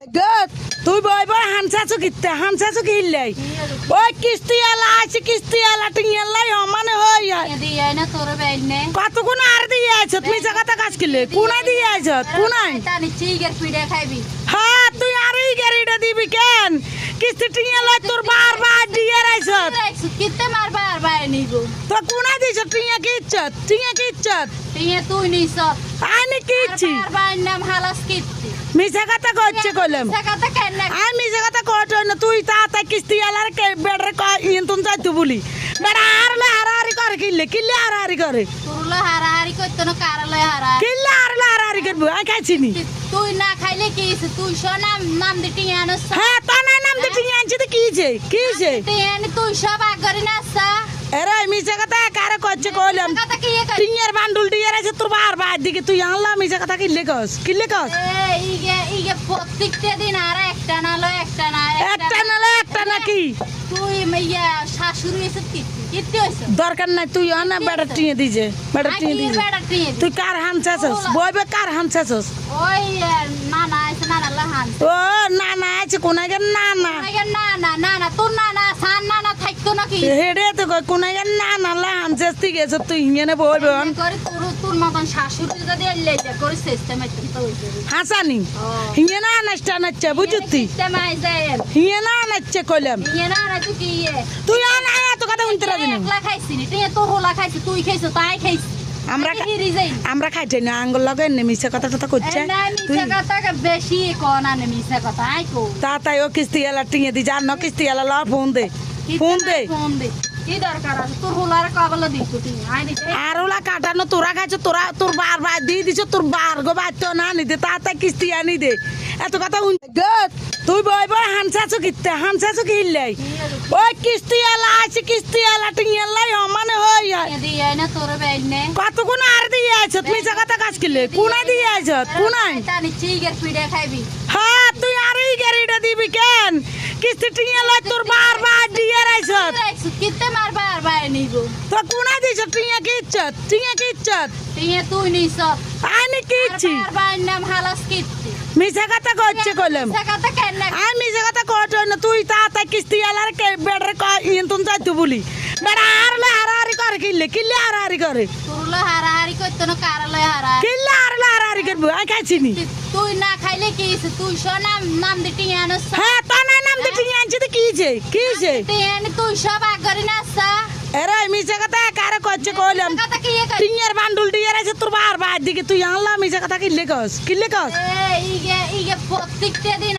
Good. তুই বই বই হানসাছো কিতে হানসাছো কিল্লাই ওই কিস্তি আলা আছে কিস্তি আলা টিংলাই মানে হই দিয়ে না তোর বেলনে কত কোন আর দিয়ে আছে তুমি জায়গাটা কাজ কিলে কোনা দিয়ে আছে কোনাই তানি চিগের পিড়ে খাইবি হ্যাঁ তুই আরই গাড়িটা দিবি কেন কিস্তি টিংলাই তোর বারবার দিয়ে রাইছ কিতে মার বারবার নিব তো কোনা দিছ টিংয়া কি ইচ্ছত দিয়ে তুই নিছ আনি কি ইচ্ছি বারবার নাম হালাস কিতে মিছা কথা কইছে কইলাম জায়গাটা কেন না আমি মিছা কথা কইছ না তুই তা কিস্তি আলার কে বেড়রে ইনতুন যাইতু বলি বেড়া আরলে হারাহারি করে কিল্লে হারাহারি করে তোরলে হারাহারি করতে না কারলে হারাহারি কিল্লে হারাহারি করবো আমি খাইছিনি তুই না খাইলে কি তুই নাম নাম দিটি আনস হ্যাঁ তা না নাম দিটি আনছি তো কিছে তুই সব আগরি না আসা এরে মিছা কথা কারে কইছে কইলাম কথা কি টিংয়ের বান্ডুল দিয়ে আছে তোর বারবার দিকে তুই আনলা মিছা কথা কিল্লে কস ইগে প্রত্যেকটা দিন আর একটা না একটা নাকি তুই মাইয়া শাশুড়ি এসে কিতে হইছে দরকার নাই তুই আনা বেড়া টিঙে দিছে তুই কার হানছাছস বইবে কার হানছাছস ওই নানা আছে নানা লাহান ও না না আছে কোনাইগার না না তোর নানা সান নানা থাকতো নাকি হেডে তো কোনাইগার না লা হানছাস ঠিক আছে তুই ইংনে বইবে করে তোর মতন শাশুড়ি যদি এলে করে সিস্টেম তো হইছে হাসানি হিঙে না নাচটা নাচছে বুঝুতি সিস্টেম আইছে হিঙে না নাচছে কইলাম না তুই কি তুই আনা এত কথা উনতে রাজি না একলা খাইছিনি তুই তোর হোলা খাইছিস তুই খাইছিস তাই খাইছিস আমরা খাইতে না আঙ্গুল লাগে মিছা কথা কথা করছে মিছা কথা বেশি কোনা না মিছা কথা আই কো তাই ও কিস্তি এলা টিঙে দি জান কিস্তি এলা ল ফোন দে কি দরকার আছে তোর হোলার কাগল দিছ তুই আই দিতে আর ওলা কাটানো তোরা খাইছো তোর বার দিয়ে দিছ তোর বার গো বাচ্চা না নিতে তাই কিস্তি আনি দে এত কথা তুই বই বই হানসাছো কিল্লাই ওই কিস্তি এলা আছে কিস্তি এলা টিংলাই মানে হই দিয়ে না তোর বেলনে কত কোন আর দিয়ে আছে তুমি জায়গাটা কাজ কিলে কোনা দিয়ে আছে কোনাই তানি চিগের পিড়ে খাইবি হ্যাঁ তুই আরই গাড়িটা দিবি কেন কিস্তি টিংলাই তোর বারবার দিয়ে রাইছ কিতে মার বারবার নিব তো কোনা দিছ টিংয়া কি ইচ্ছত দিয়ে তুই নিছ আনি কি ইচ্ছি বারবার নাম হালাস কিতে মিছা কথা কইছে কইলাম জায়গাটা কেন না আমি মিছা কথা কইছ না তুই তা কিস্তি আলার কে বেড়রে ইনতুন যাইতু বলি বেড়া আরলে হারাহারি করে কিল্লে হারাহারি করে তোরলে হারাহারি করতে না কারলে হারাহারি কিল্লে হারাহারি করবো আমি খাইছিনি তুই না খাইলে কি তুই নাম দিটি আনস হ্যাঁ তা না নাম দিটি আনছি তো কিছে তুই সব আগরি না আসা এরে মিছা কথা কারে কইছে কইলাম কথা কি টিংয়ের বান্ডুল দিয়ে আছে তোর বারবার দিকে তুই আনলা মিছা কথা কিল্লে কস ইগে প্রত্যেকটা দিন